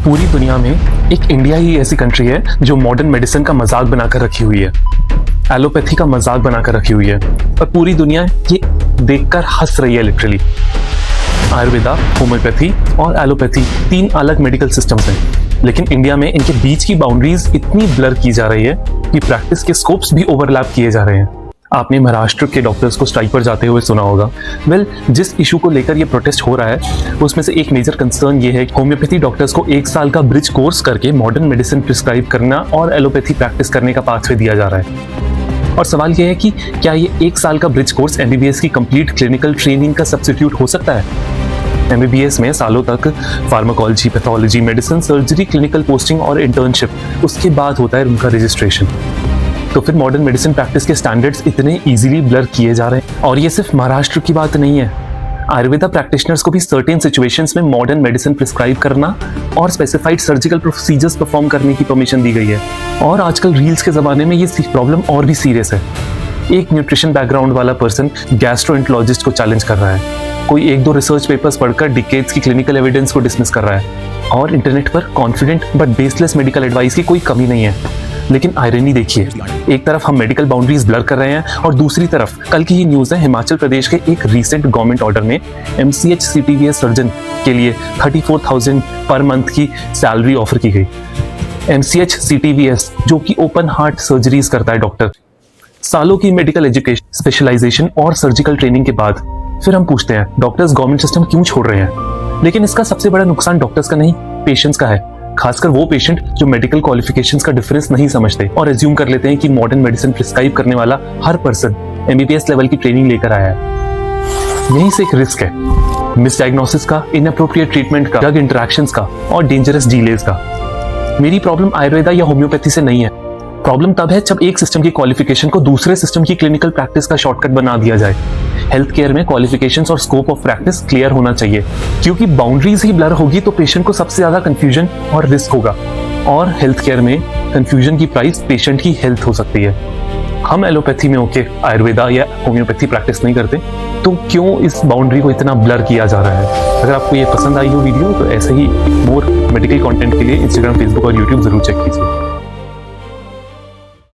पूरी दुनिया में एक इंडिया ही ऐसी कंट्री है जो मॉडर्न मेडिसिन का मजाक बनाकर रखी हुई है, एलोपैथी का मजाक बनाकर रखी हुई है, और पूरी दुनिया ये देखकर हंस रही है लिटरली। आयुर्वेदा, होम्योपैथी और एलोपैथी तीन अलग मेडिकल सिस्टम्स हैं, लेकिन इंडिया में इनके बीच की बाउंड्रीज इतनी ब्लर की जा रही है कि प्रैक्टिस के स्कोप्स भी ओवरलैप किए जा रहे हैं। आपने महाराष्ट्र के डॉक्टर्स को स्ट्राइक पर जाते हुए सुना होगा। जिस इशू को लेकर ये प्रोटेस्ट हो रहा है उसमें से एक मेजर कंसर्न ये है कि होम्योपैथी डॉक्टर्स को 1 साल का ब्रिज कोर्स करके मॉडर्न मेडिसिन प्रिस्क्राइब करना और एलोपैथी प्रैक्टिस करने का पाथवे दिया जा रहा है। और सवाल ये है कि क्या ये 1 साल का ब्रिज कोर्स एमबीबीएस की कंप्लीट क्लिनिकल ट्रेनिंग का सब्स्टिट्यूट हो सकता है? एमबीबीएस में सालों तक pharmacology, pathology, medicine, surgery, clinical posting और इंटर्नशिप, उसके बाद होता है उनका रजिस्ट्रेशन। तो फिर मॉडर्न मेडिसिन प्रैक्टिस के स्टैंडर्ड्स इतने इजीली ब्लर किए जा रहे हैं। और ये सिर्फ महाराष्ट्र की बात नहीं है, आयुर्वेदा प्रैक्टिशनर्स को भी सर्टेन सिचुएशंस में मॉडर्न मेडिसिन प्रिस्क्राइब करना और स्पेसिफाइड सर्जिकल प्रोसीजर्स परफॉर्म करने की परमिशन दी गई है। और आजकल रील्स के ज़माने में ये प्रॉब्लम और भी सीरियस है। एक न्यूट्रिशन बैकग्राउंड वाला पर्सन गैस्ट्रोएंटरोलॉजिस्ट को चैलेंज कर रहा है, कोई 1-2 रिसर्च पेपर्स पढ़कर डिकेड्स की क्लिनिकल एविडेंस को डिसमिस कर रहा है, और इंटरनेट पर confident but baseless medical advice की कोई कमी नहीं है। लेकिन आयरनी देखिए, एक तरफ हम मेडिकल बाउंड्रीज ब्लर कर रहे हैं और दूसरी तरफ कल की ही न्यूज़ है, हिमाचल प्रदेश के एक रीसेंट गवर्नमेंट ऑर्डर में MCH CTVS सर्जन के लिए 34,000 पर मंथ की सैलरी ऑफर की गई। MCH CTVS जो कि ओपन हार्ट सर्जरीज करता है डॉक्टर, सालों की मेडिकल एजुकेशन, स्पेशलाइजेशन और सर्जिकल ट्रेनिंग के बाद फिर हम पूछते हैं डॉक्टर्स गवर्नमेंट सिस्टम क्यों छोड़ रहे हैं? लेकिन इसका सबसे बड़ा नुकसान डॉक्टर्स का नहीं, पेशेंट्स का है। खासकर वो पेशेंट जो मेडिकल क्वालिफिकेशंस का डिफरेंस नहीं समझते और एज्यूम कर लेते हैं कि मॉडर्न मेडिसिन प्रिस्क्राइब करने वाला हर पर्सन MBBS लेवल की ट्रेनिंग लेकर आया है। यहीं से एक रिस्क है, मिसडायग्नोसिस का, इनअप्रोप्रिएट ट्रीटमेंट का, ड्रग इंटरैक्शंस का और डेंजरस डिलेज का। मेरी प्रॉब्लम आयुर्वेदा या होम्योपैथी से नहीं है। प्रॉब्लम तब है जब एक सिस्टम की क्वालिफिकेशन को दूसरे सिस्टम की क्लिनिकल प्रैक्टिस का शॉर्टकट बना दिया जाए। हेल्थ केयर में क्वालिफिकेशंस और स्कोप ऑफ प्रैक्टिस क्लियर होना चाहिए, क्योंकि बाउंड्रीज ही ब्लर होगी तो पेशेंट को सबसे ज्यादा कंफ्यूजन और रिस्क होगा, और हेल्थ केयर में कंफ्यूजन की प्राइस पेशेंट की हेल्थ हो सकती है। हम एलोपैथी में होके आयुर्वेदा या होम्योपैथी प्रैक्टिस नहीं करते, तो क्यों इस बाउंड्री को इतना ब्लर किया जा रहा है? अगर आपको ये पसंद आई हो वीडियो तो ऐसे ही मोर मेडिकल कंटेंट के लिए इंस्टाग्राम, फेसबुक और यूट्यूब जरूर चेक कीजिए।